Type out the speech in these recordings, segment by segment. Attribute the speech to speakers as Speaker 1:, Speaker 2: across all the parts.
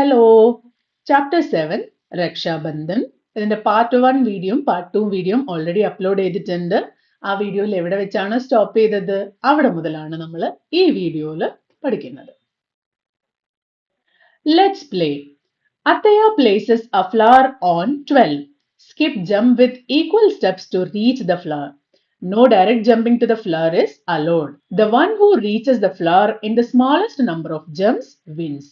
Speaker 1: Hello, chapter 7 Raksha Bandhan. ഇതിന്റെ part 1 വീഡിയോയും part 2 വീഡിയോയും ഓൾറെഡി അപ്ലോഡ് ചെയ്തിട്ടുണ്ട്. ആ വീഡിയോയിൽ എവിടെ വെച്ചാണ് സ്റ്റോപ്പ് ചെയ്തത് അവിടെ മുതലാണ് നമ്മൾ ഈ വീഡിയോയിൽ പഠിക്കുന്നത്. Let's play. Ataya places a flower on 12. Skip jump with equal steps to reach the flower. No direct jumping to the flower is allowed. The one who reaches the flower in the smallest number of jumps wins.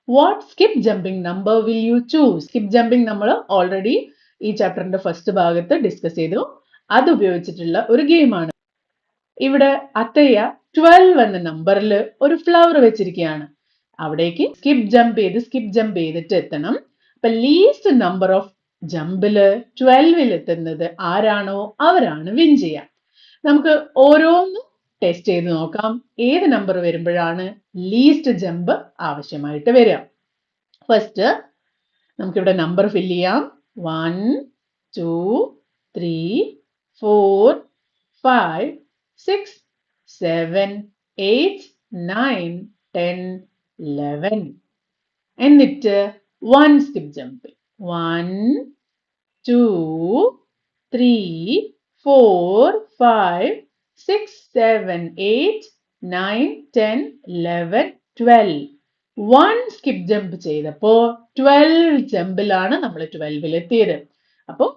Speaker 1: What skip jumping number will you choose? Skip jumping നമ്മൾ already ഈ ചാപ്റ്ററിന്റെ first ഭാഗത്ത് discuss ചെയ്തു. അത് ഉപയോഗിച്ചിട്ടുള്ള ഒരു ഗെയിമാണ്. ഇവിടെ അത്തയ്യ 12 എന്ന നമ്പറിൽ ഒരു ഫ്ലവർ വെച്ചിരിക്കുകയാണ്. അവിടേക്ക് സ്കിപ്പ് ജമ്പ് ചെയ്തിട്ട് എത്തണം. അപ്പൊ ലീസ്റ്റ് നമ്പർ ഓഫ് ജമ്പില് 12 എത്തുന്നത് ആരാണോ അവരാണ് വിൻ ചെയ്യാം. നമുക്ക് ഓരോന്നും ടെസ്റ്റ് ചെയ്ത് നോക്കാം. ഏത് നമ്പർ വരുമ്പോഴാണ് ലീസ്റ്റ് ജമ്പ് ആവശ്യമായിട്ട് വരിക. ഫസ്റ്റ് നമുക്കിവിടെ നമ്പർ ഫില്ല് ചെയ്യാം. 1 2 3 4 5 6 7 8 9 10 11. എന്നിട്ട് 1 സ്കിപ്പ് ജമ്പ്. 1 2 3 4 5 6 7 8 9 10 11 12. 1 സ്കിപ്പ് ജമ്പ് ചെയ്തപ്പോ 12 ജമ്പിലാണ് നമ്മൾ 12 എത്തിയത്. അപ്പോ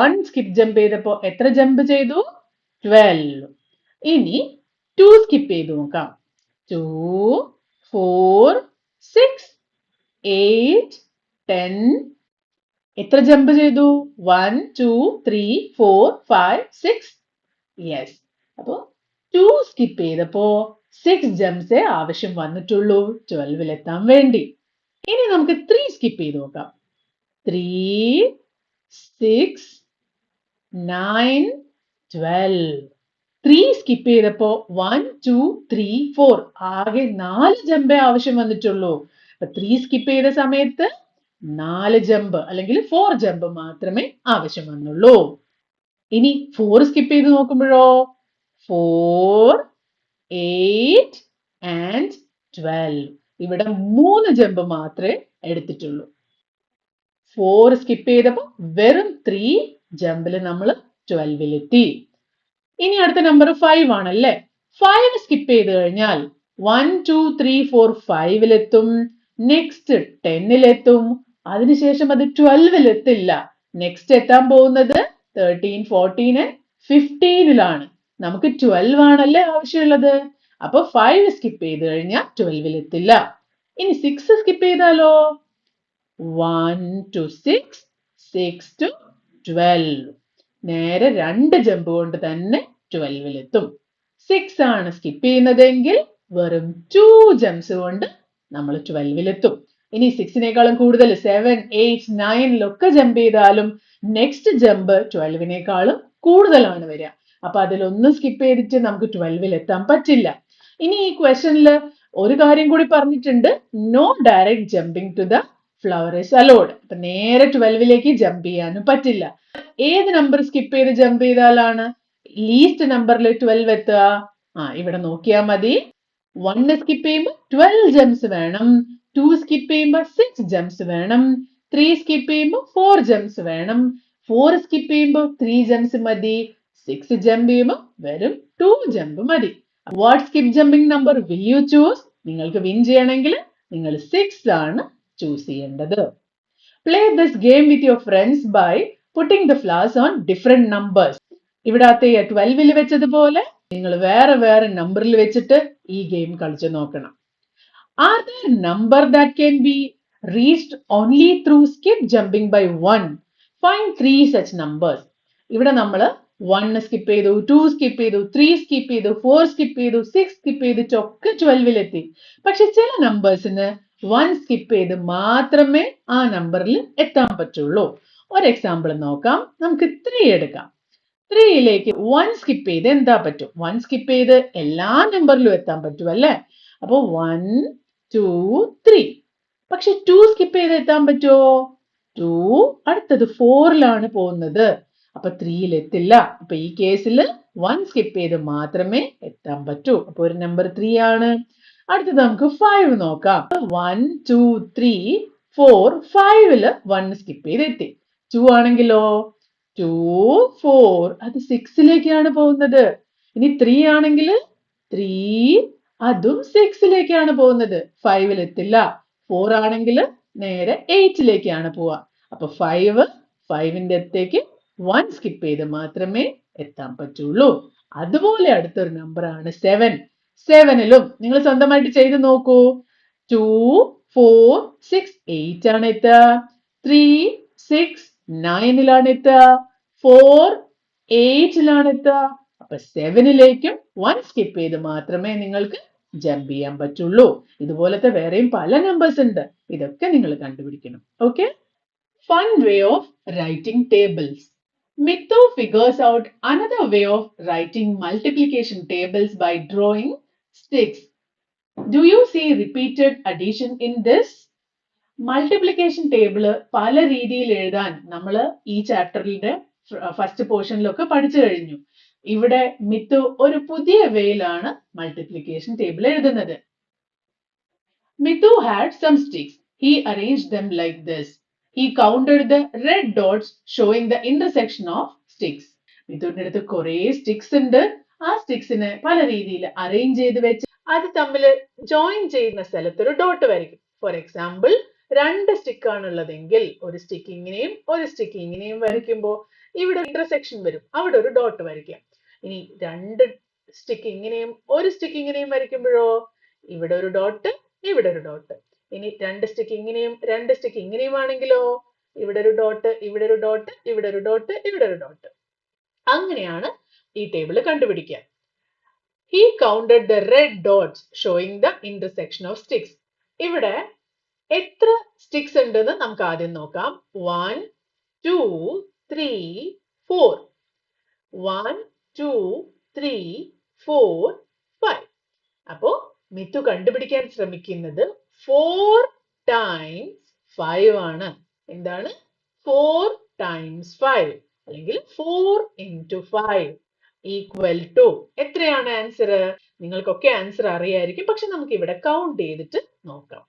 Speaker 1: 1 സ്കിപ്പ് ജമ്പ് ചെയ്തപ്പോ എത്ര ജമ്പ് ചെയ്തു? 12. ഇനി 2 സ്കിപ്പ് ചെയ്ത് നോക്കാം. 2 4 6 8 10. എത്ര ജമ്പ് ചെയ്തു? 1 2 3 4 5 6. യെസ്. അപ്പോ 2 സ്കിപ്പ് ചെയ്തപ്പോ 6 ജംപ്സേ ആവശ്യം വന്നിട്ടുള്ളൂ 12 എത്താൻ വേണ്ടി. ഇനി നമുക്ക് 3 സ്കിപ്പ് ചെയ്ത് നോക്കാം. 3 6 9 12. 3 സ്കിപ്പ് ചെയ്തപ്പോ 1 2 3 4 ആകെ 4 ജമ്പേ ആവശ്യം വന്നിട്ടുള്ളൂ. അപ്പൊ 3 സ്കിപ്പ് ചെയ്ത സമയത്ത് 4 ജമ്പ് അല്ലെങ്കിൽ 4 ജമ്പ് മാത്രമേ ആവശ്യം വന്നുള്ളൂ. ഇനി 4 സ്കിപ്പ് ചെയ്ത് നോക്കുമ്പോഴോ 4 8 and 12. ഇവിടെ 3 ജമ്പ് മാത്രമേ എടുത്തിട്ടുള്ളൂ. 4 സ്കിപ്പ് ചെയ്തപ്പോ വെറും 3 ജമ്പില് നമ്മൾ 12 എത്തി. ഇനി അടുത്ത നമ്പർ 5 ആണല്ലേ. 5 സ്കിപ്പ് ചെയ്ത് കഴിഞ്ഞാൽ 1 2 3 4 5 എത്തും. നെക്സ്റ്റ് 10 എത്തും. അതിനുശേഷം അത് 12 എത്തില്ല. നെക്സ്റ്റ് എത്താൻ പോകുന്നത് 13 14 15 നമുക്ക് 12 ആണല്ലേ ആവശ്യമുള്ളത്. അപ്പൊ 5 സ്കിപ്പ് ചെയ്ത് കഴിഞ്ഞാൽ 12 എത്തില്ല. ഇനി 6 സ്കിപ്പ് ചെയ്താലോ 1 to 6 6 to 12. നേരെ 2 ജമ്പ് കൊണ്ട് തന്നെ 12 എത്തും. 6 ആണ് സ്കിപ്പ് ചെയ്യുന്നതെങ്കിൽ വെറും 2 ജംപ്സ് കൊണ്ട് നമ്മൾ 12 എത്തും. ഇനി 6നേക്കാളും കൂടുതൽ 7 8 9 ജമ്പ് ചെയ്താലും നെക്സ്റ്റ് ജമ്പ് 12നേക്കാളും കൂടുതലാണ് വരിക. അപ്പൊ അതിലൊന്നും സ്കിപ്പ് ചെയ്തിട്ട് നമുക്ക് 12 എത്താൻ പറ്റില്ല. ഇനി ഈ ക്വസ്റ്റനിൽ ഒരു കാര്യം കൂടി പറഞ്ഞിട്ടുണ്ട്. No direct jumping to the flower is allowed. അപ്പൊ നേരെ 12ലേക്ക് ജമ്പ് ചെയ്യാനും പറ്റില്ല. ഏത് നമ്പർ സ്കിപ്പ് ചെയ്ത് ജമ്പ് ചെയ്താലാണ് ലീസ്റ്റ് നമ്പറിൽ 12 എത്തുക? ഇവിടെ നോക്കിയാൽ മതി. 1 സ്കിപ്പ് ചെയ്യുമ്പോൾ 12 ജംപ്സ് വേണം. 2 സ്കിപ്പ് ചെയ്യുമ്പോൾ 6 ജംപ്സ് വേണം. 3 സ്കിപ്പ് ചെയ്യുമ്പോൾ 4 ജംപ്സ് വേണം. 4 സ്കിപ്പ് ചെയ്യുമ്പോൾ 3 ജംപ്സ് മതി. 6 ജമ്പ് ചെയ്യുമ്പോൾ വെറും 2 ജമ്പ് മതി. What skip jumping number will you choose? നിങ്ങൾക്ക് വിൻ ചെയ്യണമെങ്കിൽ നിങ്ങൾ 6 ആണ് ചൂസ് ചെയ്യേണ്ടത്. Play this game with your friends bye putting the flowers on different numbers. ഇവിടത്തെ 12 വെച്ചതുപോലെ നിങ്ങൾ വേറെ വേറെ നമ്പറിൽ വെച്ചിട്ട് ഈ ഗെയിം കളിച്ചു നോക്കണം. Are there number that can be reached only through skip jumping by 1? Find 3 such numbers. ഇവിടെ നമ്മൾ 1 സ്കിപ്പ് ചെയ്തു, 2 സ്കിപ്പ് ചെയ്തു, 3 സ്കിപ്പ് ചെയ്തു, 4 സ്കിപ്പ് ചെയ്തു, 6 സ്കിപ്പ് ചെയ്തിട്ടൊക്കെ 12 എത്തി. പക്ഷെ ചില നമ്പേഴ്സിന് 1 സ്കിപ്പ് ചെയ്ത് മാത്രമേ ആ നമ്പറിൽ എത്താൻ പറ്റുള്ളൂ. ഒരു എക്സാമ്പിൾ നോക്കാം. നമുക്ക് 3 എടുക്കാം. 3യിലേക്ക് 1 സ്കിപ്പ് ചെയ്ത് എന്താ പറ്റും? 1 സ്കിപ്പ് ചെയ്ത് എല്ലാ നമ്പറിലും എത്താൻ പറ്റും അല്ലേ? അപ്പൊ 1 2 3. പക്ഷെ 2 സ്കിപ്പ് ചെയ്ത് എത്താൻ പറ്റുമോ? 2 അടുത്തത് 4ലാണ് പോകുന്നത്. അപ്പൊ 3യിൽ എത്തില്ല. അപ്പൊ ഈ കേസിൽ 1 സ്കിപ്പ് ചെയ്ത് മാത്രമേ എത്താൻ പറ്റൂ. അപ്പൊ ഒരു നമ്പർ 3 ആണ്. അടുത്തത് നമുക്ക് 5 നോക്കാം. 1 2 3 4 5ല് 1 സ്കിപ്പ് ചെയ്തെത്തി. 2 ആണെങ്കിലോ 2 4 അത് 6ലേക്കാണ് പോകുന്നത്. ഇനി 3 ആണെങ്കിൽ 3 അതും 6ലേക്കാണ് പോകുന്നത്. 5ൽ എത്തില്ല. 4 ആണെങ്കിൽ നേരെ 8ലേക്കാണ് പോവുക. അപ്പൊ 5ന്റെ അടുത്തേക്ക് 1 സ്കിപ്പ് ചെയ്ത് മാത്രമേ എത്താൻ പറ്റുള്ളൂ. അതുപോലെ അടുത്തൊരു നമ്പർ ആണ് 7. 7ലും നിങ്ങൾ സ്വന്തമായിട്ട് ചെയ്ത് നോക്കൂ. 2 4 6 8 ആണ് എത്തുക. 3 6 9ലാണ് എത്തുക. 4 8ലാണ് എത്തുക. അപ്പൊ 7ലേക്കും 1 സ്കിപ്പ് ചെയ്ത് മാത്രമേ നിങ്ങൾക്ക് ജമ്പ് ചെയ്യാൻ പറ്റുള്ളൂ. ഇതുപോലത്തെ വേറെയും പല നമ്പേഴ്സ് ഉണ്ട്. ഇതൊക്കെ നിങ്ങൾ കണ്ടുപിടിക്കണം. Okay? Fun way of writing tables. Mithu figures out another way of writing multiplication tables by drawing sticks. Do you see repeated addition in this? Multiplication table പല രീതിയിൽ എഴുതാൻ നമ്മൾ ഈ ചാപ്റ്ററിന്റെ ഫസ്റ്റ് പോർഷനിലൊക്കെ പഠിച്ചു കഴിഞ്ഞു. ഇവിടെ മിത്തു ഒരു പുതിയ വേയിലാണ് മൾട്ടിപ്ലിക്കേഷൻ ടേബിൾ എഴുതുന്നത്. Mithu had some sticks. He arranged them like this. He counted the red dots showing the intersection of sticks. മിഥുവിന്റെ അടുത്ത് കുറെ സ്റ്റിക്സ് ഉണ്ട്. ആ സ്റ്റിക്സിനെ പല രീതിയിൽ അറേഞ്ച് ചെയ്ത് വെച്ച് അത് തമ്മിൽ ജോയിൻ ചെയ്യുന്ന സ്ഥലത്ത് ഒരു ഡോട്ട് വരയ്ക്കും. ഫോർ എക്സാമ്പിൾ 2 സ്റ്റിക്ക് ആണുള്ളതെങ്കിൽ ഒരു സ്റ്റിക്ക് ഇങ്ങനെയും ഒരു സ്റ്റിക്ക് ഇങ്ങനെയും വരയ്ക്കുമ്പോൾ ഇവിടെ ഇന്റർസെക്ഷൻ വരും. അവിടെ ഒരു ഡോട്ട് വരയ്ക്കാം. ഇനി 2 സ്റ്റിക്ക് ഇങ്ങനെയും ഒരു സ്റ്റിക്ക് ഇങ്ങനെയും വരയ്ക്കുമ്പോഴോ ഇവിടെ ഒരു ഡോട്ട്, ഇവിടെ ഒരു ഡോട്ട്. ഇനി 2 സ്റ്റിക്ക് ഇങ്ങനെയും 2 സ്റ്റിക്ക് ഇങ്ങനെയും ആണെങ്കിലോ ഇവിടെ ഒരു ഡോട്ട്, ഇവിടെ ഒരു ഡോട്ട്, ഇവിടെ ഒരു ഡോട്ട്, ഇവിടെ ഒരു ഡോട്ട്. അങ്ങനെയാണ് ഈ ടേബിൾ കണ്ടുപിടിക്കുക. He counted the red dots showing the intersection of sticks. ഇവിടെ എത്ര സ്റ്റിക്സ് ഉണ്ടെന്ന് നമുക്ക് ആദ്യം നോക്കാം. 1 2 3 4. 1 2 3 4 5. അപ്പോ മിത്തു കണ്ടുപിടിക്കാൻ ശ്രമിക്കുന്നത് 4 times 5 ആണ്. എന്താണ്? 4 times 5 അല്ലെങ്കിൽ 4 into 5 equal to എത്രയാണ് ആൻസർ? നിങ്ങൾക്കൊക്കെ ആൻസർ അറിയായിരിക്കും. പക്ഷെ നമുക്ക് ഇവിടെ കൗണ്ട് ചെയ്തിട്ട് നോക്കാം.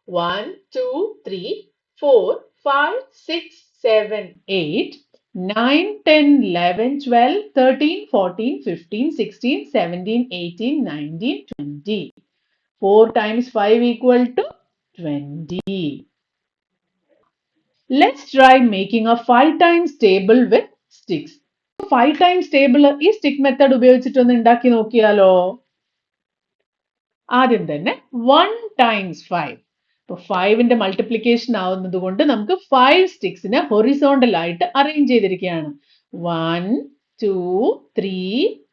Speaker 1: 1 2 3 4 5 6 7 8 9 10 11 12 13 14 15 16 17 18 19 20. 4 times 5 equal to 20. Let's try making a 5 times table with sticks. 5 times table ഈ stick method ഉപയോഗിച്ചിട്ടൊന്ന് ഉണ്ടാക്കി നോക്കിയാലോ? ആദ്യം തന്നെ 1 times 5. അപ്പോൾ 5ന്റെ മൾട്ടിപ്ലിക്കേഷൻ ആവുന്നത് കൊണ്ട് നമുക്ക് 5 സ്റ്റിക്സിനെ ഹൊറിസോണ്ടൽ ആയിട്ട് അറേഞ്ച് ചെയ്തിരിക്കുകയാണ്. 1 2 3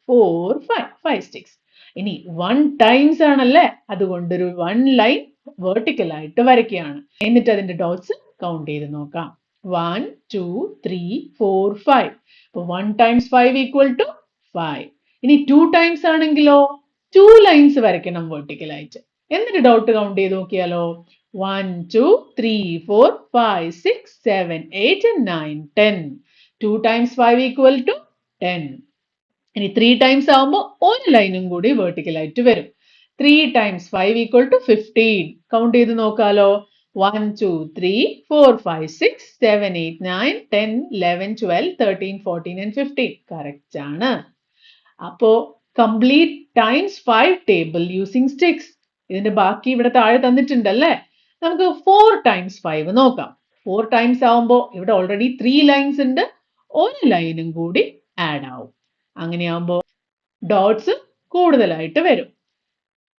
Speaker 1: 4 5 5 സ്റ്റിക്സ്. ഇനി 1 ടൈംസ് ആണല്ലേ, അതുകൊണ്ടൊരു 1 ലൈൻ വെർട്ടിക്കൽ ആയിട്ട് വരയ്ക്കുകയാണ്. എന്നിട്ട് അതിന്റെ ഡോട്ട്സ് കൗണ്ട് ചെയ്ത് നോക്കാം. 1 2 3 4 5. അപ്പോൾ 1 times 5 equal to 5. ഇനി 2 ടൈംസ് ആണെങ്കിലോ 2 ലൈൻസ് വരയ്ക്കണം വെർട്ടിക്കൽ ആയിട്ട്. എന്നിട്ട് ഡോട്ട് കൗണ്ട് ചെയ്ത് നോക്കിയാലോ 1 2 3 4 5 6 7 8 and 9 10. 2 times 5 equal to 10. ഇനി 3 ടൈംസ് ആവുമ്പോൾ ഒരു ലൈനും കൂടി വെർട്ടിക്കൽ ആയിട്ട് വരും. 3 times 5 equal to 15. കൗണ്ട് ചെയ്ത് നോക്കാലോ 1 2 3 4 5 6 7 8 9 10 11 12 13 14 and 15. കറക്റ്റ് ആണ്. അപ്പോ complete times 5 table using sticks. ഇതിന്റെ ബാക്കി ഇവിടെ താഴെ തന്നിട്ടുണ്ടല്ലേ. നമുക്ക് 4 times 5 നോക്കാം. 4 ടൈംസ് ആവുമ്പോൾ ഇവിടെ ഓൾറെഡി 3 ലൈൻസ് ഉണ്ട്. ഒരു ലൈനും കൂടി ആഡ് ആവും. അങ്ങനെയാവുമ്പോൾ ഡോട്ട്സ് കൂടുതലായിട്ട് വരും.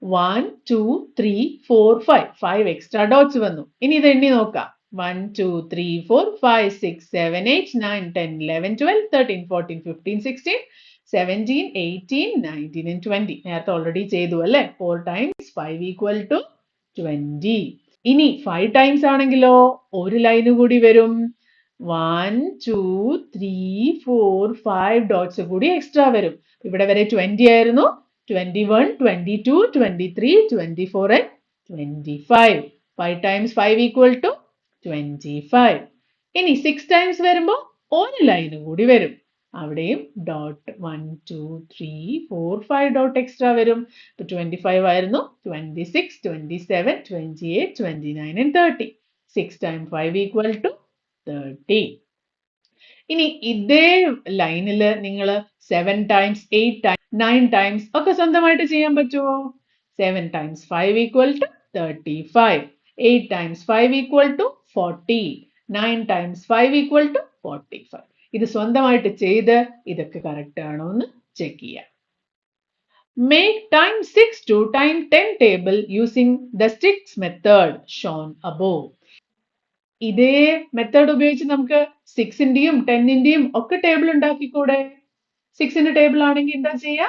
Speaker 1: 1 2 3 4 5 5 എക്സ്ട്രാ ഡോട്ട്സ് വന്നു. ഇനി ഇത് എണ്ണി നോക്കാം. 1 2 3 4 5 6 7 8 9 10 11 12 13 14 15 16 17 18 19 and 20. നേരത്തെ ഓൾറെഡി ചെയ്തു അല്ലേ. 4 times 5 equal to 20. ഇനി 5 ടൈംസ് ആണെങ്കിലോ ഒരു ലൈന് കൂടി വരും. 1 2 3 4 5 ഡോട്ട്സ് കൂടി എക്സ്ട്രാ വരും. ഇവിടെ വരെ 20 ആയിരുന്നു. 21 22 23 24 and 25. 5 times 5 equal to 25. ഇനി 6 ടൈംസ് വരുമ്പോൾ ഒരു ലൈന് കൂടി വരും. അവിടെയും ഡോട്ട് 1 2 3 4 5 ഡോട്ട് എക്സ്ട്രാ വരും. ഇപ്പൊ 25 ആയിരുന്നു. 26 27 28 29 and 30. 6 times 5 equal to 30. ഇനി ഇതേ ലൈനിൽ നിങ്ങൾ 7 times 8 times 9 times ഒക്കെ സ്വന്തമായിട്ട് ചെയ്യാൻ പറ്റുമോ? 7 times 5 equal to 35. 8 times 5 equal to 40. 9 times 5 equal to 45. ഇത് സ്വന്തമായിട്ട് ചെയ്ത് ഇതൊക്കെ കറക്റ്റ് ആണോ എന്ന് ചെക്ക് ചെയ്യാം. Make times 6 to time 10 table using the sticks method shown above. ഇതേ മെത്തേഡ് ഉപയോഗിച്ച് നമുക്ക് 6ന്റെയും 10ന്റെയും ഒക്കെ ടേബിൾ ഉണ്ടാക്കിക്കൂടെ? 6ന്റെ ടേബിൾ ആണെങ്കിൽ എന്താ ചെയ്യാ?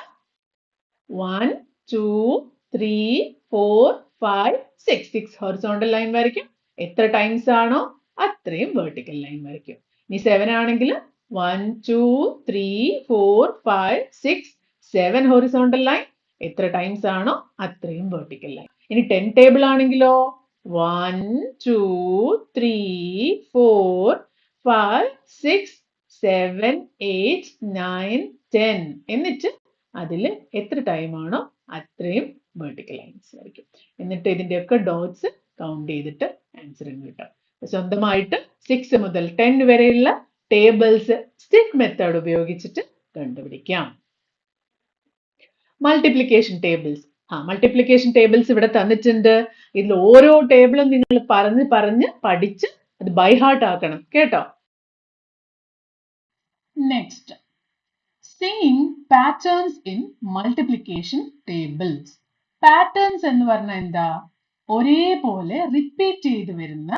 Speaker 1: 1 2 3 4 5 6. 6 ഹൊറിസോണ്ടൽ ലൈൻ വരയ്ക്കും. എത്ര ടൈംസ് ആണോ അത്രയും വെർട്ടിക്കൽ ലൈൻ വരയ്ക്കും. ഇനി 7 ആണെങ്കിൽ 1 2 3 4 5 6 7 ഹൊറിസോണ്ടൽ ലൈൻ. എത്ര ടൈംസ് ആണോ അത്രയും വെർട്ടിക്കൽ ലൈൻ. ഇനി 10 ടേബിൾ ആണെങ്കിലോ 1 2 3 4 5 6 7 8 9 10 എന്നിട്ട് അതിൽ എത്ര ടൈം ആണോ അത്രയും വെർട്ടിക്കൽ ലൈൻസ് വരയ്ക്കും. എന്നിട്ട് ഇതിന്റെയൊക്കെ ഡോട്ട്സ് കൗണ്ട് ചെയ്തിട്ട് ആൻസർ കിട്ടും. സ്വന്തമായിട്ട് 6 മുതൽ 10 വരെയുള്ള ടേബിൾസ് സ്റ്റിക്ക് മെത്തേഡ് ഉപയോഗിച്ചിട്ട് കണ്ടുപിടിക്കാം. Multiplication tables. മൾട്ടിപ്ലിക്കേഷൻ ടേബിൾസ് ഇവിടെ തന്നിട്ടുണ്ട്. ഇതിൽ ഓരോ ടേബിളും നിങ്ങൾ പറഞ്ഞ് പഠിച്ച് അത് ബൈ ഹാർട്ട് ആക്കണം കേട്ടോ. Next, seeing patterns in multiplication tables. Patterns എന്ന് പറഞ്ഞാൽ എന്താ? ഒരേപോലെ റിപ്പീറ്റ് ചെയ്ത് വരുന്ന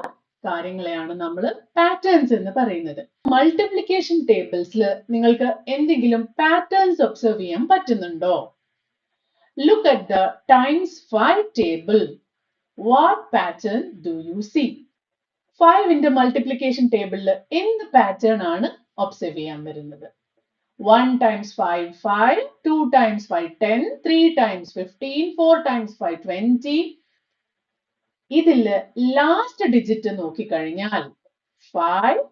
Speaker 1: കാര്യങ്ങളെയാണ് നമ്മൾ പാറ്റേൺസ് എന്ന് പറയുന്നത്. മൾട്ടിപ്ലിക്കേഷൻ ടേബിൾസിൽ നിങ്ങൾക്ക് എന്തെങ്കിലും പാറ്റേൺസ് ഒബ്സർവ് ചെയ്യാൻ പറ്റുന്നുണ്ടോ? Look at the times 5 table. What pattern do you see? 5ന്റെ മൾട്ടിപ്ലിക്കേഷൻ ടേബിളിൽ എന്ത് പാറ്റേൺ ആണ് ഒബ്സർവ് ചെയ്യാൻ വരുന്നത്? 1 times 5 5, 2 times 5 10, 3 times 15, 4 times 5 20. ഇതിൽ ലാസ്റ്റ് ഡിജിറ്റ് നോക്കിക്കഴിഞ്ഞാൽ 5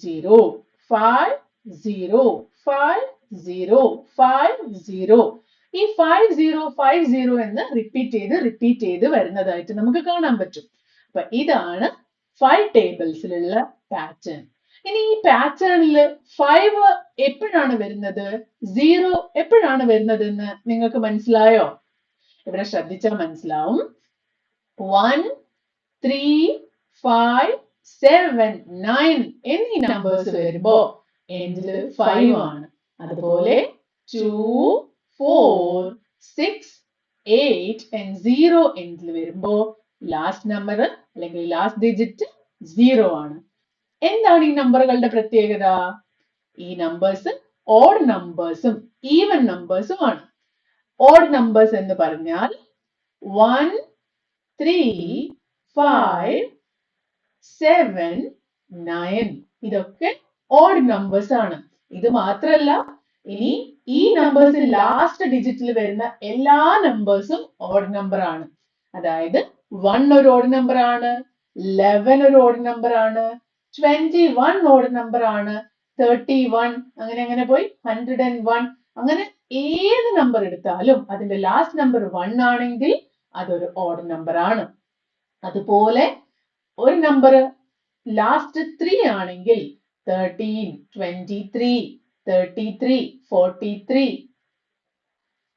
Speaker 1: 0 5 0 5 0 5 0. ഈ 5 0 5 0 എന്ന് റിപ്പീറ്റ് ചെയ്ത് വരുന്നതായിട്ട് നമുക്ക് കാണാൻ പറ്റും. അപ്പൊ ഇതാണ് 5 ടേബിൾസിലുള്ള പാറ്റേൺ. ഇനി ഈ പാറ്റേണിൽ 5 എപ്പോഴാണ് വരുന്നത്, 0 എപ്പോഴാണ് വരുന്നത് എന്ന് നിങ്ങൾക്ക് മനസ്സിലായോ? ഇവിടെ ശ്രദ്ധിച്ചാൽ മനസ്സിലാവും. 1 3 5 7 9 എന്നീ നമ്പേഴ്സ് വരുമ്പോ എൻഡില് 5 ആണ്. അതുപോലെ 2 4 6 8 and 0 എൻഡിൽ വരുമ്പോ ലാസ്റ്റ് നമ്പർ അല്ലെങ്കിൽ ലാസ്റ്റ് ഡിജിറ്റ് 0 ആണ്. എന്താണ് ഈ നമ്പറുകളുടെ പ്രത്യേകത? ഈ നമ്പേഴ്സ് ഓഡ് നമ്പേഴ്സും ഈവൻ നമ്പേഴ്സും ആണ്. ഓഡ് നമ്പേഴ്സ് എന്ന് പറഞ്ഞാൽ 1 3 5 7 9 ഇതൊക്കെ ഓഡ് നമ്പേഴ്സ് ആണ്. ഇത് മാത്രല്ല, ഇനി ഈ നമ്പേഴ്സിൽ ലാസ്റ്റ് ഡിജിറ്റിൽ വരുന്ന എല്ലാ നമ്പേഴ്സും ഓഡ് നമ്പർ ആണ്. അതായത് 1 ഒരു ഓഡ് നമ്പർ ആണ്, 11 ഒരു ഓഡ് നമ്പർ ആണ്, 21 ഓഡ് നമ്പർ ആണ്, 31 അങ്ങനെ പോയി 101. അങ്ങനെ ഏത് നമ്പർ എടുത്താലും അതിന്റെ ലാസ്റ്റ് നമ്പർ 1 ആണെങ്കിൽ അതൊരു ഓഡ് നമ്പർ ആണ്. അതുപോലെ ഒരു നമ്പർ ലാസ്റ്റ് 3 ആണെങ്കിൽ 13 23 33 43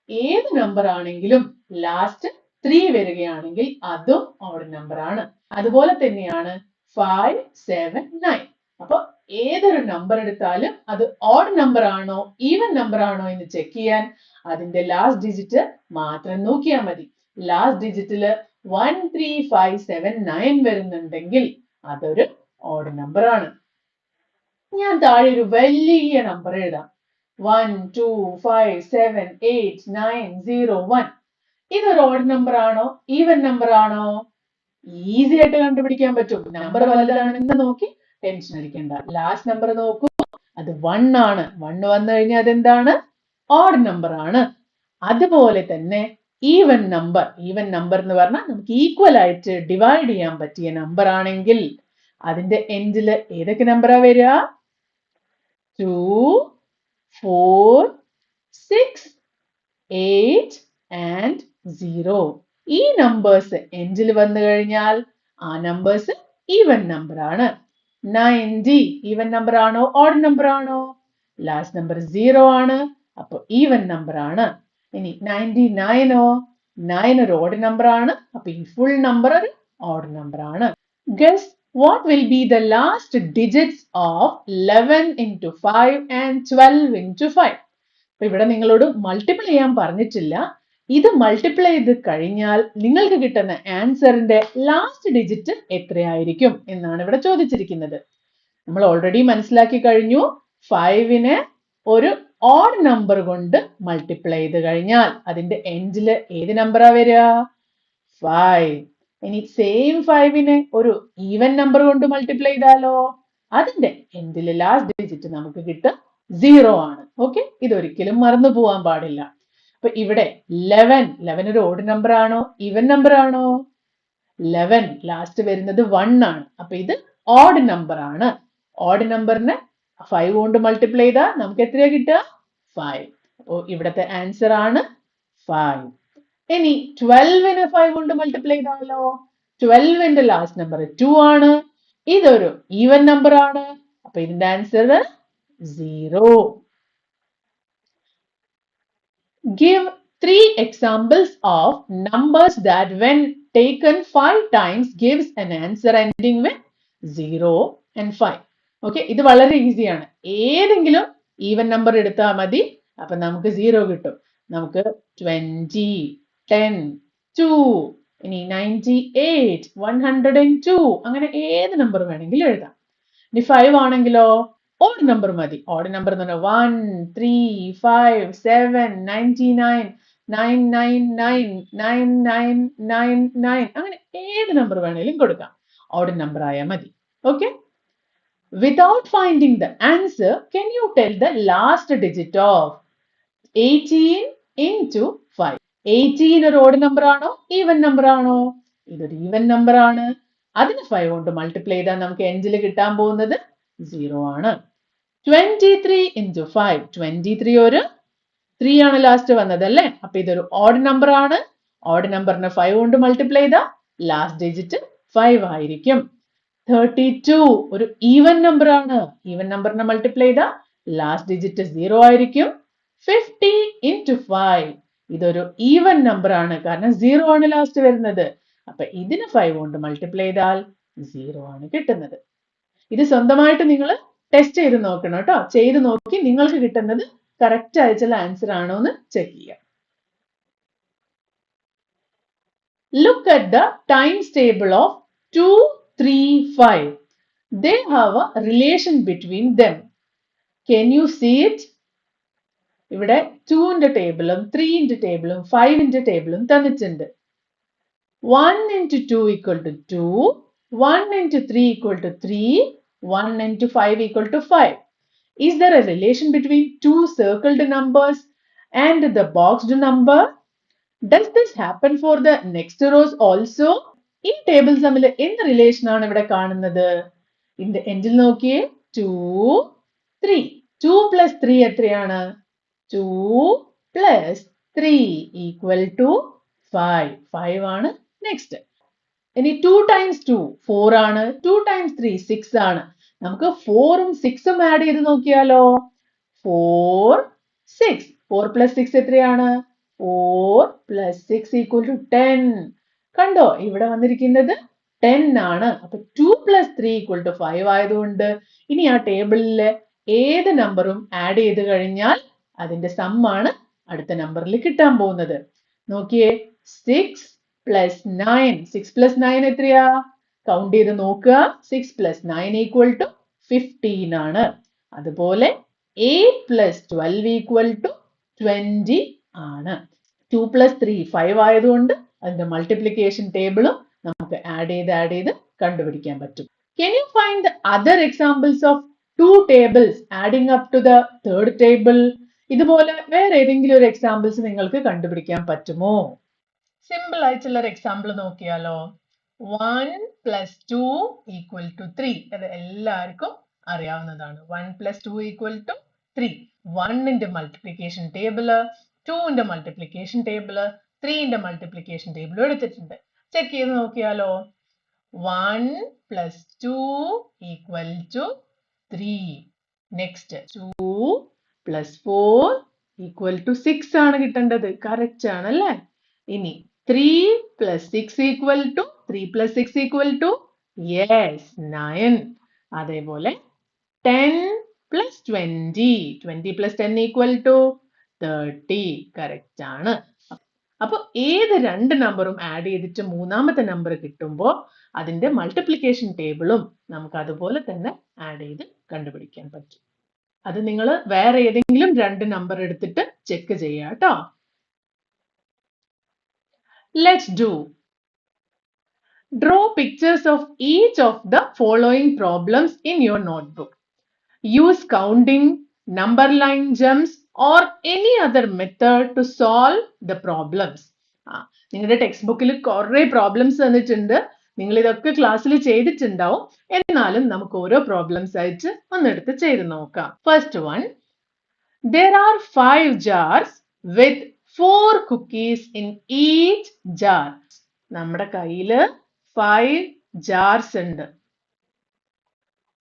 Speaker 1: ഏത് നമ്പർ ആണെങ്കിലും ലാസ്റ്റ് 3 വരികയാണെങ്കിൽ അതും ഓഡ് നമ്പർ ആണ്. അതുപോലെ തന്നെയാണ് 5 7 9. അപ്പൊ ഏതൊരു നമ്പർ എടുത്താലും അത് ഓഡ് നമ്പർ ആണോ ഈവൻ നമ്പർ ആണോ എന്ന് ചെക്ക് ചെയ്യാൻ അതിന്റെ ലാസ്റ്റ് ഡിജിറ്റ് മാത്രം നോക്കിയാൽ മതി. ലാസ്റ്റ് ഡിജിറ്റില് 1 3 5 7 9 വരുന്നുണ്ടെങ്കിൽ അതൊരു ഓഡ് നമ്പർ ആണ്. ഞാൻ താഴെ ഒരു വലിയ നമ്പർ എഴുതാം. 1 2 5 7 8 9 0 1. ഇതൊരു ഓഡ് നമ്പർ ആണോ ഈവൻ നമ്പർ ആണോ? ഈസി ആയിട്ട് കണ്ടുപിടിക്കാൻ പറ്റും. നമ്പർ വലുതാണെന്ന് നോക്കി ടെൻഷൻ അടിക്കണ്ട. ലാസ്റ്റ് നമ്പർ നോക്കൂ, അത് 1 ആണ്. 1 വന്നു കഴിഞ്ഞാൽ അതെന്താണ്? ഓഡ് നമ്പർ ആണ്. അതുപോലെ തന്നെ ഈവൻ നമ്പർ എന്ന് പറഞ്ഞാൽ നമുക്ക് ഈക്വൽ ആയിട്ട് ഡിവൈഡ് ചെയ്യാൻ പറ്റിയ നമ്പർ ആണെങ്കിൽ അതിന്റെ എൻഡില് ഏതൊക്കെ നമ്പറാ വരിക? 2 4 6 8 and 0. ഈ നമ്പേഴ്സ് എൻഡിൽ വന്നു കഴിഞ്ഞാൽ ആ നമ്പേഴ്സ് ഈവൻ നമ്പർ ആണ്. 90 ഈവൻ നമ്പർ ആണോ ഓഡ് നമ്പർ ആണോ? ലാസ്റ്റ് നമ്പർ 0 ആണ്, അപ്പൊ ഈവൻ നമ്പർ ആണ്. ഇനി 99 ഓ? 9 ഒരു ഓഡ് നമ്പർ ആണ്, അപ്പൊ ഈ ഫുൾ നമ്പർ ഒരു ഓഡ് നമ്പർ ആണ്. Guess what will be the last digits of 11 into 5 and 12 into 5? ഇവിടെ നിങ്ങളോട് മൾട്ടിപ്പിൾ ചെയ്യാൻ പറഞ്ഞിട്ടില്ല. ഇത് മൾട്ടിപ്ലൈ ചെയ്ത് കഴിഞ്ഞാൽ നിങ്ങൾക്ക് കിട്ടുന്ന ആൻസറിന്റെ ലാസ്റ്റ് ഡിജിറ്റ് എത്രയായിരിക്കും എന്നാണ് ഇവിടെ ചോദിച്ചിരിക്കുന്നത്. നമ്മൾ ഓൾറെഡി മനസ്സിലാക്കി കഴിഞ്ഞു, 5നെ ഒരു ഓഡ് നമ്പർ കൊണ്ട് മൾട്ടിപ്ലൈ ചെയ്ത് കഴിഞ്ഞാൽ അതിന്റെ എൻഡിൽ ഏത് നമ്പറാ വരിക? 5. ഇനി സെയിം 5നെ ഒരു ഈവൻ നമ്പർ കൊണ്ട് മൾട്ടിപ്ലൈ ചെയ്താലോ? അതിന്റെ എൻഡിൽ ലാസ്റ്റ് ഡിജിറ്റ് നമുക്ക് കിട്ടുക 0 ആണ്. ഓക്കെ, ഇതൊരിക്കലും മറന്നു പോവാൻ പാടില്ല. അപ്പൊ ഇവിടെ 11 ഒരു ഓഡ് നമ്പർ ആണോ ഈവൻ നമ്പർ ആണോ? 11 ലാസ്റ്റ് വരുന്നത് 1 ആണ്, അപ്പൊ ഇത് ഓഡ് നമ്പർ ആണ്. ഓഡ് നമ്പറിനെ 5 കൊണ്ട് മൾട്ടിപ്ലൈ ചെയ്താൽ നമുക്ക് എത്രയാ കിട്ടുക? 5. അപ്പോ ഇവിടത്തെ ആൻസർ ആണ് 5. ഇനി 12നെ 5 കൊണ്ട് മൾട്ടിപ്ലൈ ചെയ്താലോ? 12ന്റെ ലാസ്റ്റ് നമ്പർ 2 ആണ്, ഇതൊരു ഈവൻ നമ്പർ ആണ്, അപ്പൊ ഇതിന്റെ answer 0. Give 3 examples of numbers that when taken 5 times gives an answer ending with 0 and 5. Okay, ഇത് വളരെ ഈസിയാണ്. ഏതെങ്കിലും ഈവൻ നമ്പർ എടുത്താൽ മതി, അപ്പൊ നമുക്ക് 0 കിട്ടും. നമുക്ക് 20, 10, 2, ഇനി 98, 102, അങ്ങനെ ഏത് നമ്പർ വേണമെങ്കിലും എഴുതാം. ഇനി 5 ആണെങ്കിലോ ഓഡ് നമ്പർ മതി. ഓഡ് നമ്പർ എന്ന് പറഞ്ഞാൽ 1, 3, 5, 7, 99, 999, 9999, അങ്ങനെ ഏത് നമ്പർ വേണമെങ്കിലും കൊടുക്കാം. ഓഡ് നമ്പർ ആയാൽ മതി. Okay, without finding the answer, can you tell the last digit of 18 into 5? 18 ഒരു ഓഡ് നമ്പർ ആണോ ഈവൻ നമ്പർ ആണോ? ഇതൊരു ഈവൻ നമ്പർ ആണ്. അതിന് 5 കൊണ്ട് മൾട്ടിപ്ലൈ ചെയ്താൽ നമുക്ക് എൻഡിൽ കിട്ടാൻ പോകുന്നത് 0 ആണ്. 23 into 5, 23 ഒരു 3 ആണ് ലാസ്റ്റ് വന്നത് അല്ലേ? അപ്പൊ ഇതൊരു ഓഡ് നമ്പർ ആണ്. ഓഡ് നമ്പറിനെ 5 കൊണ്ട് മൾട്ടിപ്ലൈ ചെയ്താൽ ലാസ്റ്റ് ഡിജിറ്റ് 5 ആയിരിക്കും. 32 ഒരു ഈവൻ നമ്പർ ആണ്. ഈവൻ നമ്പറിനെ മൾട്ടിപ്ലൈ ചെയ്താൽ ലാസ്റ്റ് ഡിജിറ്റ് 0 ആയിരിക്കും. 50 into 5, ഇതൊരു ഈവൻ നമ്പർ ആണ്, കാരണം 0 ആണ് ലാസ്റ്റ് വരുന്നത്. അപ്പൊ ഇതിന് 5 കൊണ്ട് മൾട്ടിപ്ലൈ ചെയ്താൽ 0 ആണ് കിട്ടുന്നത്. ഇത് സ്വന്തമായിട്ട് നിങ്ങൾ ടെസ്റ്റ് ചെയ്ത് നോക്കണം കേട്ടോ. ചെയ്ത് നോക്കി നിങ്ങൾക്ക് കിട്ടുന്നത് കറക്റ്റ് ആയിട്ടുള്ള ആൻസർ ആണോ എന്ന് ചെക്ക് ചെയ്യാം. Look at the times table of 2, 3, 5. They have a relation between them. Can you see it? ഇവിടെ 2ന്റെ ടേബിളും 3ന്റെ ടേബിളും 5ന്റെ ടേബിളും തന്നിട്ടുണ്ട്. 1 into 2 equal to 2, 1 into 3 equal to 3, 1 into 5 equal to 5. Is there a relation between two circled numbers and the boxed number? Does this happen for the next rows also? ഈ tables തമ്മിൽ എന്ത് relation ആണ് ഇവിടെ കാണുന്നത്? ഇതിന്റെ എൻഡിൽ നോക്കിയേ, 2, 3. 2 plus 3 എത്രയാണ്? 2 plus 3 equal to 5. 5 ആണ് നെക്സ്റ്റ്. ഇനി 2 times 2 4 ആണ്, 2 times 3 6 ആണ്. നമുക്ക് 4ഉം 6ഉം ആഡ് ചെയ്ത് നോക്കിയാലോ? 4, 6. 4 plus 6 എത്രയാണ്? 4 plus 6 equal to 10. കണ്ടോ, ഇവിടെ വന്നിരിക്കുന്നത് 10 ആണ്. അപ്പൊ 2 plus 3 equal to 5 ആയതുകൊണ്ട് ഇനി ആ ടേബിളിലെ ഏത് നമ്പറും ആഡ് ചെയ്ത് കഴിഞ്ഞാൽ അതിന്റെ സം ആണ് അടുത്ത നമ്പറിൽ കിട്ടാൻ പോകുന്നത്. നോക്കിയേ, 6 plus 9. 6 plus 9 എത്രയാ? കൗണ്ട് ചെയ്ത് നോക്കുക. 6 plus 9 equal to 15 ആണ്. അതുപോലെ 8 plus 12 equal to 20 ആണ്. 2 plus 3 5 ആയതുകൊണ്ട് അതിന്റെ മൾട്ടിപ്ലിക്കേഷൻ ടേബിളും നമുക്ക് ആഡ് ചെയ്ത് കണ്ടുപിടിക്കാൻ പറ്റും. Can you find the other examples of two tables adding up to the third table? ഇതുപോലെ വേറെ ഏതെങ്കിലും ഒരു എക്സാമ്പിൾസ് നിങ്ങൾക്ക് കണ്ടുപിടിക്കാൻ പറ്റുമോ? സിമ്പിൾ ആയിട്ടുള്ള ഒരു എക്സാമ്പിൾ നോക്കിയാലോ? 1 plus 2 equal to 3. അത് എല്ലാവർക്കും അറിയാവുന്നതാണ്. 1 plus 2 equal to 3. 1ന്റെ മൾട്ടിപ്ലിക്കേഷൻ ടേബിള്, 2ന്റെ മൾട്ടിപ്ലിക്കേഷൻ ടേബിള്, 3ന്റെ മൾട്ടിപ്ലിക്കേഷൻ ടേബിളും എടുത്തിട്ടുണ്ട്. ചെക്ക് ചെയ്ത് നോക്കിയാലോ? 1 plus 2 equal to 3. Next, 2 plus 4 equal to 6 ആണ് കിട്ടേണ്ടത്. കറക്റ്റ് ആണല്ലേ? ഇനി 3 plus 6 equal to 3 plus 6 equal to yes 9. അതേപോലെ 10 plus 20. 20 plus 10 equal to 30. Correct ആണ്. അപ്പോൾ ഏത് രണ്ട് നമ്പറും ആഡ് ചെയ്തിട്ട് മൂന്നാമത്തെ നമ്പർ കിട്ടുമ്പോൾ അതിന്റെ മൾട്ടിപ്ലിക്കേഷൻ ടേബിളും നമുക്ക് അതുപോലെ തന്നെ ആഡ് ചെയ്ത് കണ്ടുപിടിക്കാൻ പറ്റും. അത് നിങ്ങൾ വേറെ ഏതെങ്കിലും രണ്ട് നമ്പർ എടുത്തിട്ട് ചെക്ക് ചെയ്യുക കേട്ടോ. Let's do. Draw pictures of each of the following problems in your notebook. Use counting, number line jumps or any other method to solve the problems. നിങ്ങളുടെ ടെക്സ്റ്റ് ബുക്കിൽ കുറെ പ്രോബ്ലംസ് തന്നിട്ടുണ്ട്. നിങ്ങൾ ഇതൊക്കെ ക്ലാസ്സിൽ ചെയ്തിട്ടുണ്ടാവും. എന്നാലും നമുക്ക് ഓരോ പ്രോബ്ലംസ് ആയിട്ട് ഒന്നെടുത്ത് ചെയ്ത് നോക്കാം. First one, there are 5 jars with 4 cookies in each jar. നമ്മുടെ കയ്യില് 5 jars ഉണ്ട്.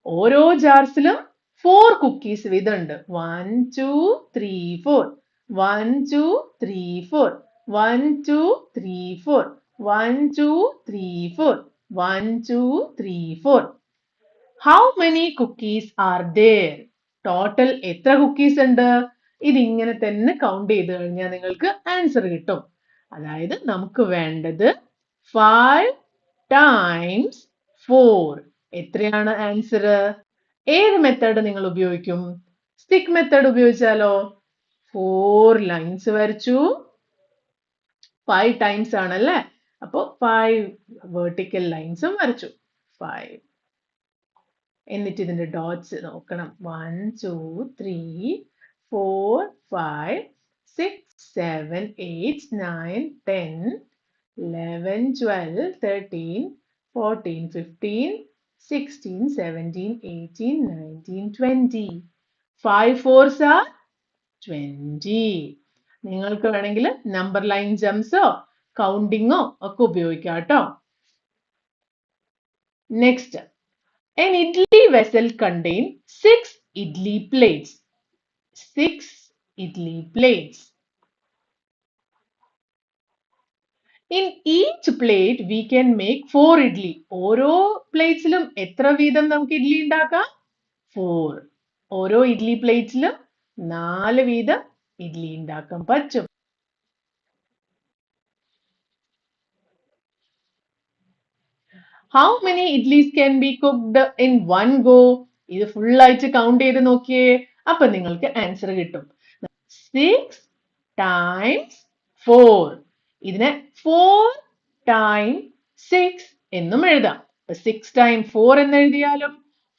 Speaker 1: ഓരോ ജാർസിലും 4 cookies വീതമുണ്ട്. 1 2 3 4 1 2 3 4 1 2 3 4 1 2 3 4 1 2 3 4. How many cookies are there? Total എത്ര cookies ഉണ്ട്? ഇതിങ്ങനെ തന്നെ കൗണ്ട് ചെയ്ത് കഴിഞ്ഞാൽ നിങ്ങൾക്ക് ആൻസർ കിട്ടും. അതായത് നമുക്ക് വേണ്ടത് 5 times 4. എത്രയാണ് ആൻസർ? ഏത് മെത്തേഡ് നിങ്ങൾ ഉപയോഗിക്കും? Stick method ഉപയോഗിച്ചാലോ? 4 ലൈൻസ് വരച്ചു, 5 ടൈംസ് ആണല്ലേ, അപ്പൊ 5 വെർട്ടിക്കൽ ലൈൻസും വരച്ചു. 5. എന്നിട്ട് ഇതിന്റെ ഡോട്ട്സ് നോക്കണം. 1 2 3 4 5 6 7 8 9 10 11 12 13 14 15 16 17 18 19 20. 5 fours are 20. നിങ്ങൾക്ക് വേണമെങ്കിൽ നമ്പർ ലൈൻ ജംസോ കൗണ്ടിങ്ങോ ഒക്കെ ഉപയോഗിക്കാം കേട്ടോ. Next, an idli vessel contains 6 idli plates. 6 idli plates. In each plate we can make 4 idli. ഓരോ പ്ലേറ്റ്സിലും എത്ര വീതം നമുക്ക് ഇഡ്ലി ഉണ്ടാക്കാം? 4. ഓരോ ഇഡ്ലി പ്ലേറ്റ്സിലും 4 വീതം ഇഡ്ലി ഉണ്ടാക്കാൻ പറ്റും. How many idlis can be cooked in one go? ഇത് ഫുൾ ആയിട്ട് കൗണ്ട് ചെയ്ത് നോക്കിയേ, അപ്പൊ നിങ്ങൾക്ക് ആൻസർ കിട്ടും. 6 times 4. ഇതിനെ 4 times 6 എന്നും എഴുതാം. 6 times 4 എന്ന് എഴുതിയാലും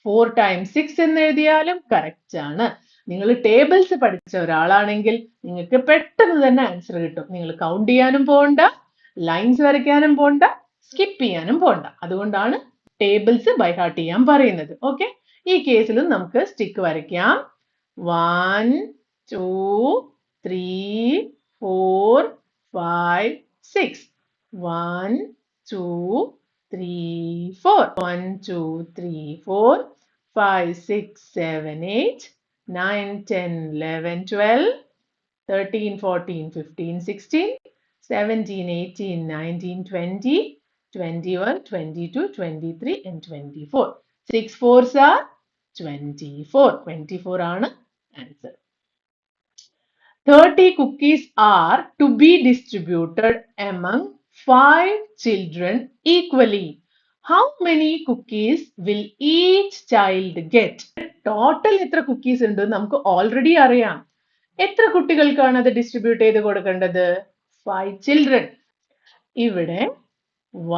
Speaker 1: 4 times 6 എന്ന് എഴുതിയാലും കറക്റ്റ് ആണ്. നിങ്ങൾ ടേബിൾസ് പഠിച്ച ഒരാളാണെങ്കിൽ നിങ്ങൾക്ക് പെട്ടെന്ന് തന്നെ ആൻസർ കിട്ടും. നിങ്ങൾ കൗണ്ട് ചെയ്യാനും പോകണ്ട, ലൈൻസ് വരയ്ക്കാനും പോകണ്ട, സ്കിപ്പ് ചെയ്യാനും പോകണ്ട. അതുകൊണ്ടാണ് ടേബിൾസ് ബൈ ഹാർട്ട് ചെയ്യാൻ പറയുന്നത്. ഓക്കെ, ഈ കേസിലും നമുക്ക് സ്റ്റിക്ക് വരയ്ക്കാം. 1 2 3 4 5 6. 1 2 3 4 1 2 3 4 5 6 7 8 9 10 11 12 13 14 15 16 17 18 19 20 21 22 23 and 24. 6 fours are 24. 24 ആണ് answer. 30 cookies are to be distributed among 5 children equally. How many cookies will each child get? Total എത്ര cookies ഉണ്ട് നമുക്ക് ഓൾറെഡി അറിയാം. എത്ര കുട്ടികൾക്കാണ് അത് ഡിസ്ട്രിബ്യൂട്ട് ചെയ്ത് കൊടുക്കേണ്ടത്? 5 children. ഇവിടെ